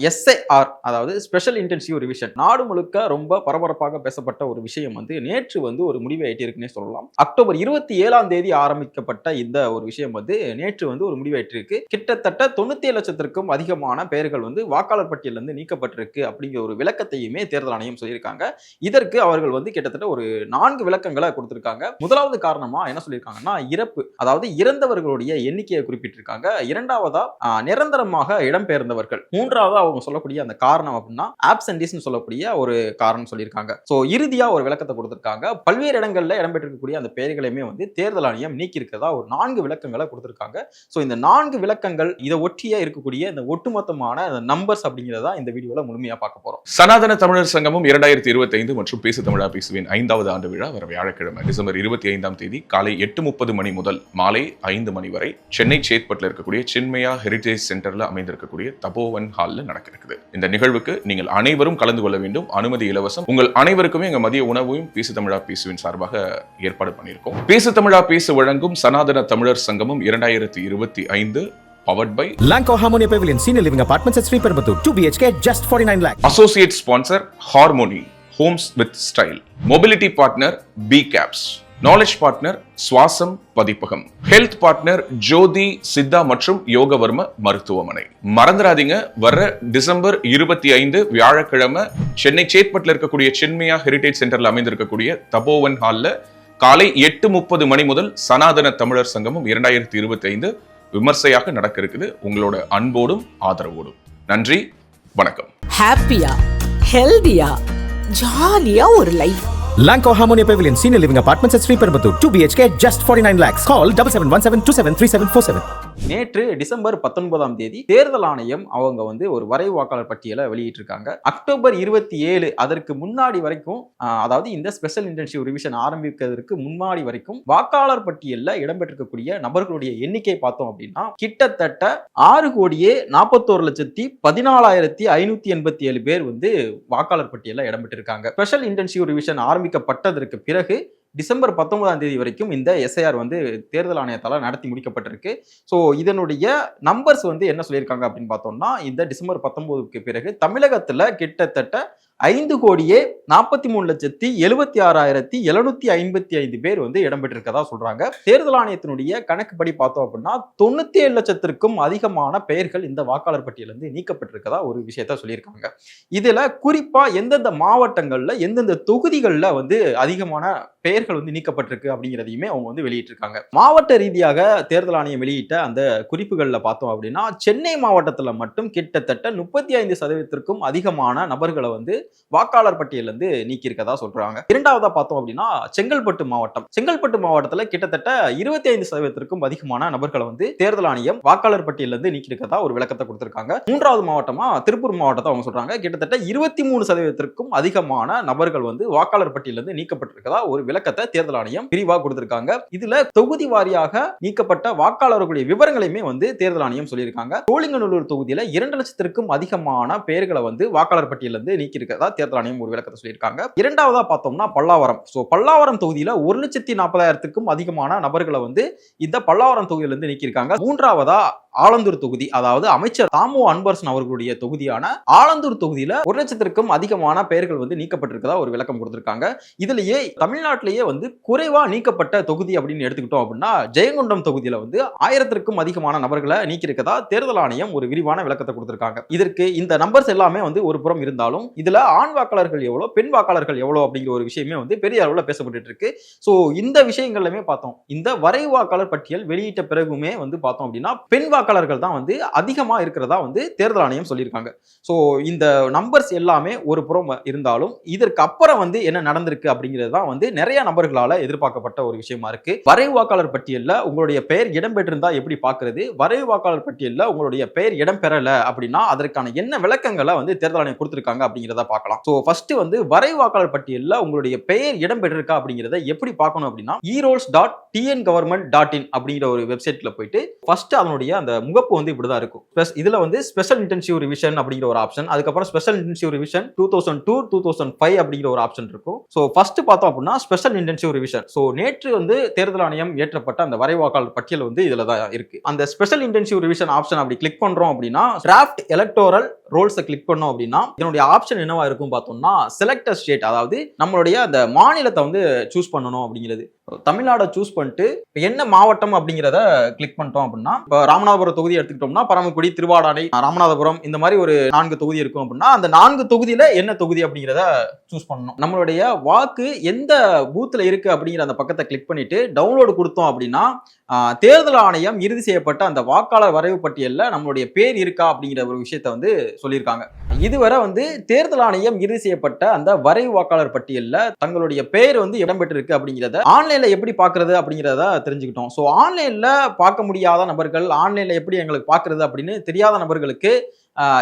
SIR அதாவது special intensive revision நாடு முழுக்க ரொம்ப பரபரப்பாக பேசப்பட்ட ஒரு விஷயம் நேற்று ஒரு முடிவை எட்டியிருக்குன்னே சொல்லலாம். அக்டோபர் 27ஆம் தேதி ஆரம்பிக்கப்பட்ட இந்த ஒரு விஷயம் நேற்று ஒரு முடிவை எட்டிருக்கு. கிட்டத்தட்ட 97 லட்சத்திற்கும் அதிகமான பெயர்கள் வாக்காளர் பட்டியலிருந்து நீக்கப்பட்டிருக்கு அப்படிங்கிற ஒரு விளக்கத்தையுமே தேர்தல் ஆணையம் சொல்லியிருக்காங்க. இதற்கு அவர்கள் கிட்டத்தட்ட ஒரு 4 விளக்கங்களை கொடுத்திருக்காங்க. முதலாவது காரணமா என்ன சொல்லியிருக்காங்கன்னா இறப்பு, அதாவது இறந்தவர்களுடைய எண்ணிக்கையை குறிப்பிட்டிருக்காங்க. இரண்டாவதா நிரந்தரமாக இடம்பெயர்ந்தவர்கள், மூன்றாவதா அவங்க சொல்லக்கூடிய அந்த காரணம் அப்படின்னா ஆப்சென்டிஸ்னு சொல்லக்கூடிய ஒரு காரணம் சொல்லியிருக்காங்க. சோ இறுதியா ஒரு விளக்கத்தை கொடுத்திருக்காங்க. பல்வேறு இடங்கள்ல இடம்பெற்றிருக்கக்கூடிய அந்த பெயர்களையுமே தேர்தல் ஆணையம் நீக்கி இருக்கிறதா ஒரு 4 விளக்கங்களை கொடுத்திருக்காங்க. சோ இந்த 4 விளக்கங்கள் இதை ஒட்டியே இருக்கக்கூடிய இந்த ஒட்டுமொத்தமான நம்பர்ஸ் அப்படிங்கிறதா இந்த வீடியோல முழுமையா பார்க்க போறோம். சனாதன தமிழர் சங்கமும் 2025 மற்றும் பேசு தமிழா பேசுவின் 5வது ஆண்டு விழா வர வியாழக்கிழமை டிசம்பர் 25ஆம் தேதி காலை 8:30 மணி முதல் மாலை 5 மணி வரை சென்னை சேத்பட்டில் இருக்கக்கூடிய சின்மயா ஹெரிடேஜ் சென்டர்ல அமைந்திருக்கக்கூடிய தபோவன் ஹால்ல நடக்கிறது. இந்த நிகழ்வுக்கு நீங்கள் அனைவரும் கலந்து கொள்ள வேண்டும். அனுமதி இலவசம். உங்கள் அனைவருக்குமே எங்க மதிய உணவையும் பேசு தமிழா பேசுவின் சார்பாக ஏற்பாடு பண்ணியிருக்கோம். பேசு தமிழா பேசு வழங்கும் சனாதன தமிழர் சங்கமும் 2025 powered by Lanco Harmonia Pavilion Senior Living Apartments at Sri Perambatoor 2 BHK just 49 lakh. Associate sponsor Harmony Homes with Style. Mobility partner B Caps. Knowledge partner சுவாசம் பதிப்பகம். ஹெல்த் பார்ட்னர் ஜோதி சித்தா மற்றும் யோகவர்ம மருத்துவமனை. மறந்துடாதீங்க, வர்ற டிசம்பர் 25 வியாழக்கிழமை சென்னை சேத்பட்டில் இருக்கக்கூடிய சின்மயா ஹெரிடேஜ் சென்டர்ல அமைந்திருக்கக்கூடிய தபோவன் ஹால்ல காலை 8:30 மணி முதல் சனாதன தமிழர் சங்கமும் 2025 விமர்சையாக நடக்க இருக்குது. உங்களோட அன்போடும் ஆதரவோடும். நன்றி, வணக்கம். ஹாப்பியா, ஹெல்தியா, ஜாலியா ஒரு life. Lanco Harmonia Pavilion Senior Living Apartments at Sri Perambatoor 2 BHK just 49 lakhs. Call 7717273747. நேற்று டிசம்பர் 19ஆம் தேதி தேர்தல் ஆணையம் அவங்க ஒரு வரைவு வாக்காளர் பட்டியலை வெளியிட்டிருக்காங்க. அக்டோபர் 27 அதற்கு முன்னாடி வரைக்கும், அதாவது இந்த ஸ்பெஷல் இன்டென்சிவ் ரிவிஷன் ஆரம்பிக்கிறதுக்கு முன்னாடி வரைக்கும் வாக்காளர் பட்டியலில் இடம்பெற்றிருக்கக்கூடிய நபர்களுடைய எண்ணிக்கை பார்த்தோம் அப்படின்னா கிட்டத்தட்ட 6,14,14,587 பேர் வாக்காளர் பட்டியலில் இடம்பெற்றிருக்காங்க. ஸ்பெஷல் இன்டென்சிவ் ரிவிஷன் ஆரம்பிக்கப்பட்டதற்கு பிறகு டிசம்பர் 19ஆம் தேதி வரைக்கும் இந்த எஸ்ஐஆர் தேர்தல் ஆணையத்தால் நடத்தி முடிக்கப்பட்டிருக்கு. ஸோ இதனுடைய நம்பர்ஸ் என்ன சொல்லியிருக்காங்க அப்படின்னு பார்த்தோம்னா, இந்த டிசம்பர் 19க்கு பிறகு தமிழகத்தில் கிட்டத்தட்ட 5,43,76,755 பேர் இடம்பெற்றிருக்கதா சொல்றாங்க. தேர்தல் ஆணையத்தினுடைய கணக்குப்படி பார்த்தோம் அப்படின்னா 97 லட்சத்திற்கும் அதிகமான பெயர்கள் இந்த வாக்காளர் பட்டியலிருந்து நீக்கப்பட்டிருக்கதா ஒரு விஷயத்த சொல்லியிருக்காங்க. இதுல குறிப்பா எந்தெந்த மாவட்டங்கள்ல எந்தெந்த தொகுதிகளில் அதிகமான பெயர்கள் நீக்கப்பட்டிருக்கு அப்படிங்கிறதையுமே அவங்க வெளியிட்டிருக்காங்க. மாவட்ட ரீதியாக தேர்தல் ஆணையம் வெளியிட்ட அந்த குறிப்புகள்ல பார்த்தோம் அப்படின்னா சென்னை மாவட்டத்துல மட்டும் கிட்டத்தட்ட 35% அதிகமான நபர்களை வாக்காளர் பட்டியலிருந்து நீக்கி இருக்கதா சொல்றாங்க. இரண்டாவதா பார்த்தோம் அப்படின்னா செங்கல்பட்டு மாவட்டத்துல கிட்டத்தட்ட 25% அதிகமான நபர்களை தேர்தல் ஆணையம் வாக்காளர் பட்டியலிருந்து நீக்கி இருக்கதா ஒரு விளக்கத்தை கொடுத்திருக்காங்க. மூன்றாவது மாவட்டமா திருப்பூர் மாவட்டத்தை அவங்க சொல்றாங்க. கிட்டத்தட்ட 23% அதிகமான நபர்கள் வாக்காளர் பட்டியலிருந்து நீக்கப்பட்டிருக்கதா ஒரு விளக்கத்தை தேர்தல் ஆணையம் விரிவாக கொடுத்திருக்காங்க. இதுல தொகுதி வாரியாக நீக்கப்பட்ட வாக்காளர்களுடைய விவரங்களையுமே தேர்தல் ஆணையம் சொல்லியிருக்காங்க. சோழிங்கநல்லூர் தொகுதியில 2 லட்சத்திற்கும் அதிகமான பெயர்களை வாக்காளர் பட்டியலிருந்து நீக்கி இருக்கதா தேர்தல் ஆணையம் ஒரு விளக்கத்தை சொல்லியிருக்காங்க. இரண்டாவதா பார்த்தோம்னா பல்லாவரம். பல்லாவரம் தொகுதியில 1,40,40,000க்கும் அதிகமான நபர்களை இந்த பல்லாவரம் தொகுதியிலிருந்து நீக்கியிருக்காங்க. மூன்றாவதா ஆலந்தூர் தொகுதி, அதாவது அமைச்சர் தாமோ அன்பரசன் அவர்களுடைய தொகுதியான ஆலந்தூர் தொகுதியில 1 லட்சத்திற்கும் அதிகமான பெயர்கள் நீக்கப்பட்டிருக்கதா ஒரு விளக்கம் கொடுத்திருக்காங்க. இதுலயே தமிழ்நாட்டிலேயே குறைவா நீக்கப்பட்ட தொகுதி அப்படின்னு எடுத்துக்கிட்டோம் அப்படின்னா ஜெயங்கொண்டம் தொகுதியில 1000த்திற்கும் அதிகமான நபர்களை நீக்கியிருக்கதா தேர்தல் ஆணையம் ஒரு விரிவான விளக்கத்தை கொடுத்திருக்காங்க. இதற்கு இந்த நம்பர்ஸ் எல்லாமே ஒரு புறம் இருந்தாலும் இதுல ஆண் வாக்காளர்கள் எவ்வளவு, பெண் வாக்காளர்கள் எவ்வளவு அப்படிங்கிற ஒரு விஷயமே பெரிய அளவுல பேசப்பட்டு இருக்கு. சோ இந்த விஷயங்கள்லயுமே பார்த்தோம், இந்த வரைவு வாக்காளர் பட்டியல் வெளியிட்ட பிறகுமே பார்த்தோம் அப்படின்னா பெண் வாக்காளர்கள் தான் அதிகமா இருக்கிறதா தேர்தல் ஆணையம் சொல்லியிருக்காங்க. சோ இந்த நம்பர்ஸ் எல்லாமே ஒரு புறம் இருந்தாலும் இதற்கு அப்புறம் என்ன நடந்திருக்கு அப்படிங்கிறது தான் நிறைய நபர்களால எதிர்பார்க்கப்பட்ட ஒரு விஷயமா இருக்கு. வரைவு வாக்காளர் பட்டியல்ல உங்களுடைய பெயர் இடம்பெற்றிருந்தா எப்படி பாக்குறது, வரைவு வாக்காளர் பட்டியல்ல உங்களுடைய பெயர் இடம்பெறல அப்படின்னா அதற்கான என்ன விளக்கங்களை தேர்தல் ஆணையம் கொடுத்திருக்காங்க அப்படிங்கிறத பார்க்கலாம். சோ ஃபர்ஸ்ட் வரைவு வாக்காளர் பட்டியல்ல உங்களுடைய பெயர் இடம்பெற்றிருக்கா அப்படிங்கிறத எப்படி பார்க்கணும் அப்படின்னா eRolls.tngovernment.in அப்படிங்கிற ஒரு வெப்சைட்ல போயிட்டு ஃபர்ஸ்ட் அதனுடைய அந்த முகப்பு வந்து இப்படிதான் இருக்கும். இதுல வந்து ஸ்பெஷல் இன்டென்சிவ் ரிவிஷன் அப்படிங்கிற ஒரு ஆப்ஷன், அதுக்கப்புறம் ஸ்பெஷல் இன்டென்சிவ் ரிவிஷன் 2002-2005 அப்படிங்கிற ஒரு ஆப்ஷன் இருக்கும். ஸோ ஃபர்ஸ்ட் பார்த்தோம் அப்படின்னா ஸ்பெஷல் இன்டென்சிவ் ரிவிஷன். ஸோ நேற்று வந்து தேர்தல் ஆணையம் ஏற்றப்பட்ட அந்த வரைவாக்காளர் பட்டியல் வந்து இதுல தான் இருக்கு. அந்த ஸ்பெஷல் இன்டென்சிவ் ரிவிஷன் ஆப்ஷன் அப்படி கிளிக் பண்றோம் அப்படின்னா டிராஃப்ட் எலக்டோரல் ரோல்ஸை கிளிக் பண்ணோம் அப்படின்னா இதனுடைய ஆப்ஷன் என்னவா இருக்கும் பார்த்தோம்னா செலக்ட் ஸ்டேட், அதாவது நம்மளுடைய அந்த மாநிலத்தை வந்து சூஸ் பண்ணணும் அப்படிங்கிறது. தமிழ்நாடை சூஸ் பண்ணிட்டு என்ன மாவட்டம் அப்படிங்கிறத கிளிக் பண்ணிட்டோம் அப்படின்னா, இப்போ ராமநாதபுரம் தொகுதி எடுத்துக்கிட்டோம்னா பரமக்குடி, திருவாடானை, ராமநாதபுரம் இந்த மாதிரி ஒரு 4 தொகுதி இருக்கும் அப்படின்னா அந்த 4 தொகுதியில என்ன தொகுதி அப்படிங்கிறத சூஸ் பண்ணணும். நம்மளுடைய வாக்கு எந்த பூத்துல இருக்கு அப்படிங்கிற அந்த பக்கத்தை கிளிக் பண்ணிட்டு டவுன்லோடு கொடுத்தோம் அப்படின்னா தேர்தல் ஆணையம் இறுதி செய்யப்பட்ட அந்த வாக்காளர் வரைவு பட்டியல்ல நம்மளுடைய பேர் இருக்கா அப்படிங்கிற ஒரு விஷயத்த வந்து சொல்லியிருக்காங்க. இதுவரை வந்து தேர்தல் ஆணையம் இறுதி செய்யப்பட்ட அந்த வரைவு வாக்காளர் பட்டியல்ல தங்களுடைய பெயர் வந்து இடம்பெற்றிருக்கு அப்படிங்கிறத ஆன்லைன்ல எப்படி பாக்குறது அப்படிங்கிறத தெரிஞ்சுக்கிட்டோம். ஸோ ஆன்லைன்ல பார்க்க முடியாத நபர்கள், ஆன்லைன்ல எப்படி எங்களுக்கு பாக்குறது அப்படின்னு தெரியாத நபர்களுக்கு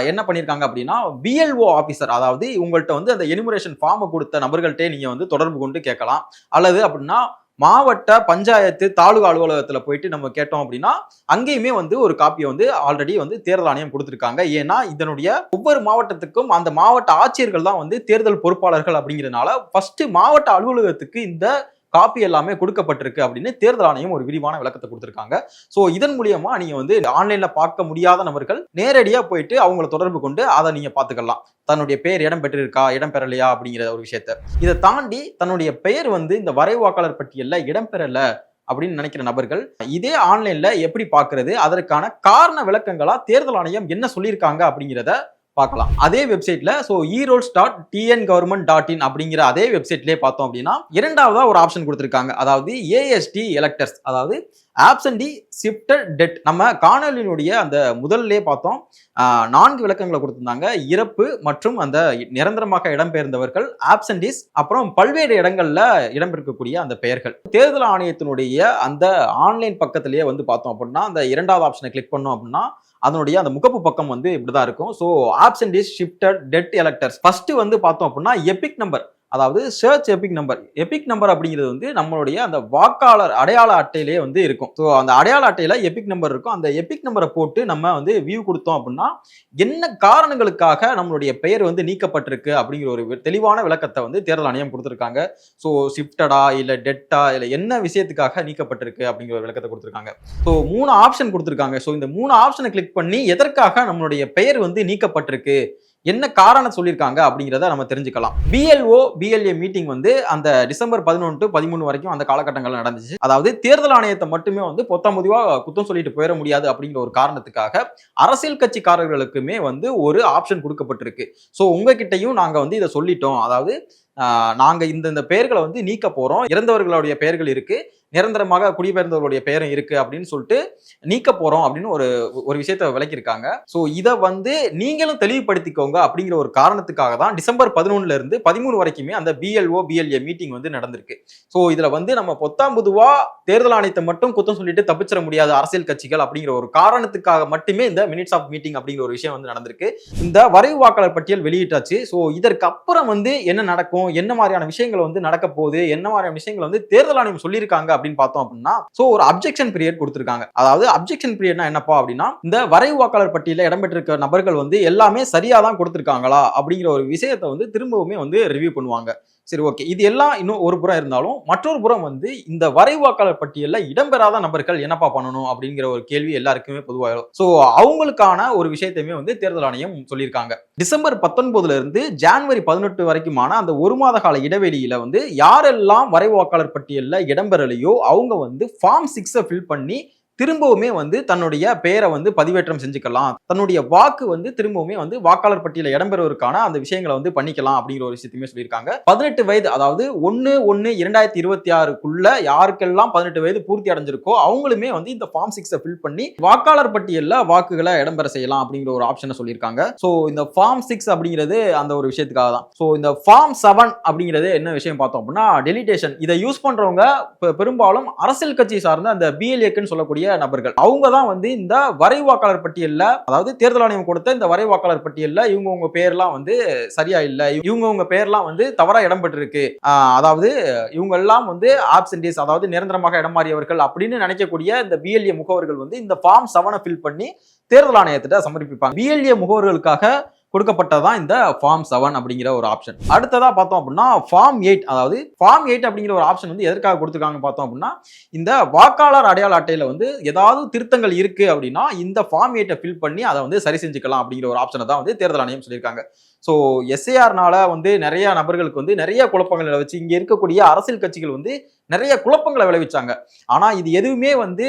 என்ன பண்ணியிருக்காங்க அப்படின்னா பிஎல்ஓ ஆஃபீஸர், அதாவது உங்கள்கிட்ட வந்து அந்த எனுமரேஷன் ஃபார்மை கொடுத்த நபர்கள்ட்டே நீங்க வந்து தொடர்பு கொண்டு கேட்கலாம். அல்லது அப்படின்னா மாவட்ட பஞ்சாயத்து தாலுகா அலுவலகத்துல போயிட்டு நம்ம கேட்டோம் அப்படின்னா அங்கேயுமே வந்து ஒரு காப்பியை வந்து ஆல்ரெடி வந்து தேர்தல் ஆணையம் கொடுத்திருக்காங்க. ஏன்னா இதனுடைய ஒவ்வொரு மாவட்டத்துக்கும் அந்த மாவட்ட ஆட்சியர்கள் தான் வந்து தேர்தல் பொறுப்பாளர்கள் அப்படிங்கிறதுனால ஃபர்ஸ்ட் மாவட்ட அலுவலகத்துக்கு இந்த காப்பி எல்லாமே கொடுக்கப்பட்டிருக்கு அப்படின்னு தேர்தல் ஆணையம் ஒரு விரிவான விளக்கத்தை கொடுத்திருக்காங்க. ஸோ இதன் மூலியமா நீங்க வந்து ஆன்லைன்ல பார்க்க முடியாத நபர்கள் நேரடியா போயிட்டு அவங்களை தொடர்பு கொண்டு அதை நீங்க பார்த்துக்கலாம். தன்னுடைய பெயர் இடம் பெற்றிருக்கா, இடம் பெறலையா அப்படிங்கிற ஒரு விஷயத்த. இதை தாண்டி தன்னுடைய பெயர் வந்து இந்த வரைவு வாக்காளர் பட்டியல்ல இடம் பெறல அப்படின்னு நினைக்கிற நபர்கள் இதே ஆன்லைன்ல எப்படி பார்க்கிறது, அதற்கான காரண விளக்கங்களா தேர்தல் ஆணையம் என்ன சொல்லியிருக்காங்க அப்படிங்கிறத பார்க்கலாம். அதே வெப்சைட்ல erolls.tngovernment.in அப்படிங்கிற அதே வெப்சைட்லயே பார்த்தோம் அப்படின்னா இரண்டாவதா ஒரு ஆப்ஷன் கொடுத்திருக்காங்க. அதாவது AST எலக்டர்ஸ், அதாவது ஆப்சென்டி ஷிஃப்டட் டெட். நம்ம காணொலியினுடைய அந்த முதல்லே பார்த்தோம் 4 விளக்கங்களை கொடுத்திருந்தாங்க. இறப்பு மற்றும் அந்த நிரந்தரமாக இடம்பெயர்ந்தவர்கள், ஆப்சென்டிஸ், அப்புறம் பல்வேறு இடங்கள்ல இடம்பெறக்கூடிய அந்த பெயர்கள். தேர்தல் ஆணையத்தினுடைய அந்த ஆன்லைன் பக்கத்திலேயே வந்து பார்த்தோம் அப்படின்னா அந்த இரண்டாவது ஆப்ஷனை கிளிக் பண்ணோம் அப்படின்னா அதனுடைய அந்த முகப்பு பக்கம் வந்து இப்படிதான் இருக்கும். So absentees shifted dead electors first வந்து பார்த்தோம் அப்படின்னா எபிக் நம்பர், அதாவது search EPIC number. EPIC number அப்படிங்கிறது வந்து நம்மளுடைய அந்த வாக்காளர் அடையாள அட்டையிலே வந்து இருக்கும். ஸோ அந்த அடையாள அட்டையில எபிக் நம்பர் இருக்கும். அந்த எபிக் நம்பரை போட்டு நம்ம வந்து வியூ கொடுத்தோம் அப்படின்னா என்ன காரணங்களுக்காக நம்மளுடைய பெயர் வந்து நீக்கப்பட்டிருக்கு அப்படிங்கிற ஒரு தெளிவான விளக்கத்தை வந்து தேர்தல் ஆணையம் கொடுத்திருக்காங்க. ஸோ ஷிஃப்டடா இல்ல டெட்டா இல்ல என்ன விஷயத்துக்காக நீக்கப்பட்டிருக்கு அப்படிங்கிற ஒரு விளக்கத்தை கொடுத்திருக்காங்க. ஸோ 3 ஆப்ஷன் கொடுத்திருக்காங்க. ஸோ இந்த 3 ஆப்ஷனை கிளிக் பண்ணி எதற்காக நம்மளுடைய பெயர் வந்து நீக்கப்பட்டிருக்கு, என்ன காரணம் சொல்லியிருக்காங்க அப்படிங்கிறத நம்ம தெரிஞ்சுக்கலாம். BLO BLA மீட்டிங் வந்து அந்த டிசம்பர் 11 to 13 வரைக்கும் அந்த காலகட்டங்கள் நடந்துச்சு. அதாவது தேர்தல் ஆணையத்தை மட்டுமே வந்து பொத்தாமுதிவா குத்தம் சொல்லிட்டு போயிட முடியாது அப்படிங்கிற ஒரு காரணத்துக்காக அரசியல் கட்சிக்காரர்களுக்குமே வந்து ஒரு ஆப்ஷன் கொடுக்கப்பட்டிருக்கு. ஸோ உங்ககிட்டையும் நாங்க வந்து இதை சொல்லிட்டோம், அதாவது நாங்க இந்த பெயர்களை வந்து நீக்க போறோம், இறந்தவர்களுடைய பெயர்கள் இருக்கு, நிரந்தரமாக குடிபெயர்ந்தவர்களுடைய பெயரும் இருக்கு அப்படின்னு சொல்லிட்டு நீக்க போறோம் அப்படின்னு ஒரு விஷயத்தை விளக்கியிருக்காங்க. ஸோ இதை வந்து நீங்களும் தெளிவுபடுத்திக்கோங்க அப்படிங்கிற ஒரு காரணத்துக்காக தான் டிசம்பர் 11 இருந்து 13 வரைக்குமே அந்த BLO BLA மீட்டிங் வந்து நடந்திருக்கு. ஸோ இதுல வந்து நம்ம பொத்தாம்புதுவா தேர்தல் ஆணையத்தை மட்டும் குத்தம் சொல்லிட்டு தப்பிச்சிட முடியாது அரசியல் கட்சிகள் அப்படிங்கிற ஒரு காரணத்துக்காக மட்டுமே இந்த மினிட்ஸ் ஆஃப் மீட்டிங் அப்படிங்கிற ஒரு விஷயம் வந்து நடந்திருக்கு. இந்த வரைவு வாக்காளர் பட்டியல் வெளியிட்டாச்சு. ஸோ இதற்கு அப்புறம் வந்து என்ன நடக்கும், என்ன மாதிரியான விஷயங்கள் வந்து நடக்க போகுது, என்ன மாதிரியான விஷயங்கள் வந்து தேர்தல் ஆணையம் சொல்லியிருக்காங்க அப்படின்னு பார்த்தோம் அப்படின்னா சோ ஒரு அப்ஜெக்ஷன் பீரியட் கொடுத்திருக்காங்க. அதாவது அப்ஜெக்ஷன் பீரியட்னா என்னப்பா அப்படின்னா இந்த வரைவு வாக்காளர் பட்டியலில் இடம்பெற்றிருக்க நபர்கள் வந்து எல்லாமே சரியா தான் கொடுத்திருக்காங்களா அப்படிங்கிற ஒரு விஷயத்தை வந்து திரும்பவுமே வந்து ரிவ்யூ பண்ணுவாங்க. சரி, ஓகே, இது எல்லாம் இன்னும் ஒரு புறம் இருந்தாலும் மற்றொரு புறம் வந்து இந்த வரைவு வாக்காளர் பட்டியலில் இடம்பெறாத நபர்கள் என்னப்பா பண்ணணும் அப்படிங்கிற ஒரு கேள்வி எல்லாருக்குமே பொதுவாகும். சோ அவங்களுக்கான ஒரு விஷயத்தையுமே வந்து தேர்தல் ஆணையம் சொல்லியிருக்காங்க. டிசம்பர் 19 இருந்து ஜனவரி 18 வரைக்குமான அந்த 1 மாத கால இடைவெளியில வந்து யாரெல்லாம் வரைவு வாக்காளர் பட்டியலில் இடம்பெறலையோ அவங்க வந்து ஃபார்ம் 6 ஃபில் பண்ணி திரும்பவுமே வந்து தன்னுடைய பெயரை வந்து பதிவேற்றம் செஞ்சுக்கலாம், தன்னுடைய வாக்கு வந்து திரும்பவுமே வந்து வாக்காளர் பட்டியலில் இடம்பெறுவதற்கான அந்த விஷயங்களை வந்து பண்ணிக்கலாம் அப்படிங்கிற ஒரு விஷயத்தையுமே சொல்லியிருக்காங்க. 18 வயது, அதாவது 1/1/2026 யாருக்கெல்லாம் 18 வயது பூர்த்தி அடைஞ்சிருக்கோ அவங்களுமே வந்து இந்த ஃபார்ம் 6 ஃபில் பண்ணி வாக்காளர் பட்டியலில் வாக்குகளை இடம்பெற செய்யலாம் அப்படிங்கிற ஒரு ஆப்ஷனை சொல்லியிருக்காங்க. ஸோ இந்த ஃபார்ம் 6 அப்படிங்கிறது அந்த ஒரு விஷயத்துக்காக தான். ஸோ இந்த ஃபார்ம் 7 அப்படிங்கிறது என்ன விஷயம் பார்த்தோம் அப்படின்னா டெலிட்டேஷன். இதை யூஸ் பண்றவங்க பெரும்பாலும் அரசியல் கட்சி சார்ந்த அந்த BLAக்குன்னு சொல்லக்கூடிய நபர்கள். அவங்க தான் வந்து இந்த வரைவு வாக்காளர் பட்டியல்ல, அதாவது தேர்தல் ஆணையம் கொடுத்த இந்த வரைவு வாக்காளர் பட்டியல்ல இவங்க பேர்லாம் வந்து சரியா இல்ல, இவங்க பேர்லாம் வந்து தவறா இடம்பெற்றிருக்கு, அதாவது இவங்க எல்லாம் வந்து ஆப்சென்டீஸ், அதாவது நிரந்தரமாக இடம் மாறியவர்கள் அப்படின்னு நினைக்கக்கூடிய இந்த BLA முகவர்கள் வந்து இந்த ஃபார்ம் 7 ஃபில் பண்ணி தேர்தல் ஆணையத்திட்ட சமர்ப்பிப்பாங்க. BLA முகவர்களுக்காக கொடுக்கப்பட்டதான் இந்த ஃபார்ம் 7 அப்படிங்கிற ஒரு ஆப்ஷன். அடுத்ததா பார்த்தோம் அப்படின்னா ஃபார்ம் 8, அதாவது ஃபார்ம் 8 அப்படிங்கிற ஒரு ஆப்ஷன் வந்து எதற்காக கொடுத்துருக்காங்கன்னு பார்த்தோம் அப்படின்னா, இந்த வாக்காளர் அடையாள அட்டையில வந்து ஏதாவது திருத்தங்கள் இருக்கு அப்படின்னா இந்த ஃபார்ம் 8 ஃபில் பண்ணி அதை வந்து சரி செஞ்சுக்கலாம் அப்படிங்கிற ஒரு ஆப்ஷனை தான் வந்து தேர்தல் ஆணையம் சொல்லியிருக்காங்க. ஸோ SARனால வந்து நிறைய நபர்களுக்கு வந்து நிறைய குழப்பங்கள் விளைவிச்சு, இங்க இருக்கக்கூடிய அரசியல் கட்சிகள் வந்து நிறைய குழப்பங்களை விளைவிச்சாங்க. ஆனா இது எதுவுமே வந்து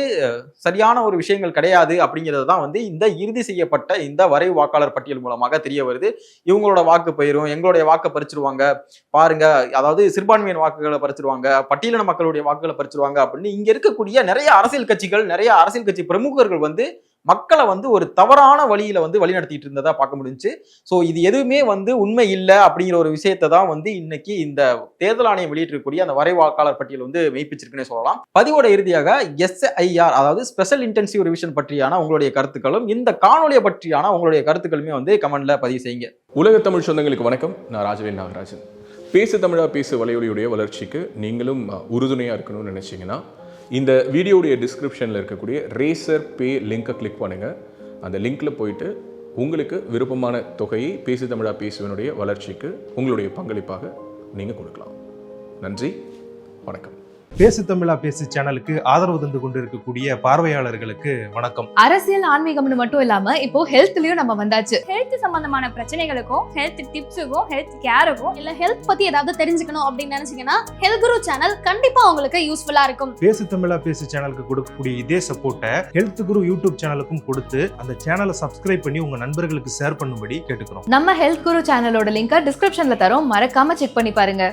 சரியான ஒரு விஷயங்கள் கிடையாது அப்படிங்கிறது தான் வந்து இந்த இறுதி செய்யப்பட்ட இந்த வரைவு வாக்காளர் பட்டியல் மூலமாக தெரிய வருது. இவங்களோட வாக்கு போயிரும், எங்களுடைய வாக்கை பறிச்சிருவாங்க பாருங்க, அதாவது சிறுபான்மையின் வாக்குகளை பறிச்சிருவாங்க, பட்டியலின மக்களுடைய வாக்குகளை பறிச்சிருவாங்க அப்படின்னு இங்க இருக்கக்கூடிய நிறைய அரசியல் கட்சிகள், நிறைய அரசியல் கட்சி பிரமுகர்கள் வந்து மக்களை வந்து ஒரு தவறான வழியில வந்து வழிநடத்திட்டு இருந்ததா பார்க்க முடிஞ்சுச்சு. ஸோ இது எதுவுமே வந்து உண்மை இல்லை அப்படிங்கிற ஒரு விஷயத்தை தான் வந்து இன்னைக்கு இந்த தேர்தல் ஆணையம் வெளியிட்டிருக்கக்கூடிய அந்த வரைவு வாக்காளர் பட்டியல் வந்து மெய்ப்பிச்சிருக்குன்னே சொல்லலாம். பதிவோட இறுதியாக SIR, அதாவது ஸ்பெஷல் இன்டென்சிவ் ரிவிஷன் பற்றியான உங்களுடைய கருத்துக்களும் இந்த காணொலியை பற்றியான உங்களுடைய கருத்துக்களுமே வந்து கமெண்ட்ல பதிவு செய்யுங்க. உலக தமிழ் சொந்தங்களுக்கு வணக்கம். நான் ராஜவேல் நாகராஜன். பேசு தமிழா பேசு வலையொலியுடைய வளர்ச்சிக்கு நீங்களும் உறுதுணையாக இருக்கணும்னு நினைச்சீங்கன்னா இந்த வீடியோடைய டிஸ்கிரிப்ஷனில் இருக்கக்கூடிய ரேசர் பே லிங்கை கிளிக் பண்ணுங்கள். அந்த லிங்க்கில் போயிட்டு உங்களுக்கு விருப்பமான தொகையை பேசு தமிழா பேசுவனுடைய வளர்ச்சிக்கு உங்களுடைய பங்களிப்பாக நீங்கள் கொடுக்கலாம். நன்றி, வணக்கம். பேசு தமிழா பேசு சேனலுக்கு ஆதரவு தந்து கொண்டிருக்கக்கூடிய பார்வையாளர்களுக்கு வணக்கம். அரசியல் ஆன்மீகம்னு மட்டும் இல்லாம இப்போ ஹெல்த்லயும் நம்ம வந்தாச்சு. ஹெல்த் சம்பந்தமான பிரச்சனைகளுக்கும், ஹெல்த் டிப்ஸுக்கும், ஹெல்த் கேருக்கும், இல்ல ஹெல்த் பத்தி ஏதாவது தெரிஞ்சுக்கணும் அப்படின்னு நினைச்சீங்கன்னா ஹெல்த் குரு சேனல் கண்டிப்பா உங்களுக்கு யூஸ்ஃபுல்லா இருக்கும். பேசு தமிழா பேசு சேனலுக்கு கொடுக்கக்கூடிய இதே சப்போர்ட்டை ஹெல்த் குரு யூடியூப் சேனலுக்கும் கொடுத்து அந்த சேனலை சப்ஸ்கிரைப் பண்ணி உங்க நண்பர்களுக்கு ஷேர் பண்ணும்படி கேட்டுக்கிறோம். நம்ம ஹெல்த் குரு சேனலோட லிங்கை டிஸ்கிரிப்ஷன்ல தரோம், மறக்காம செக் பண்ணி பாருங்க.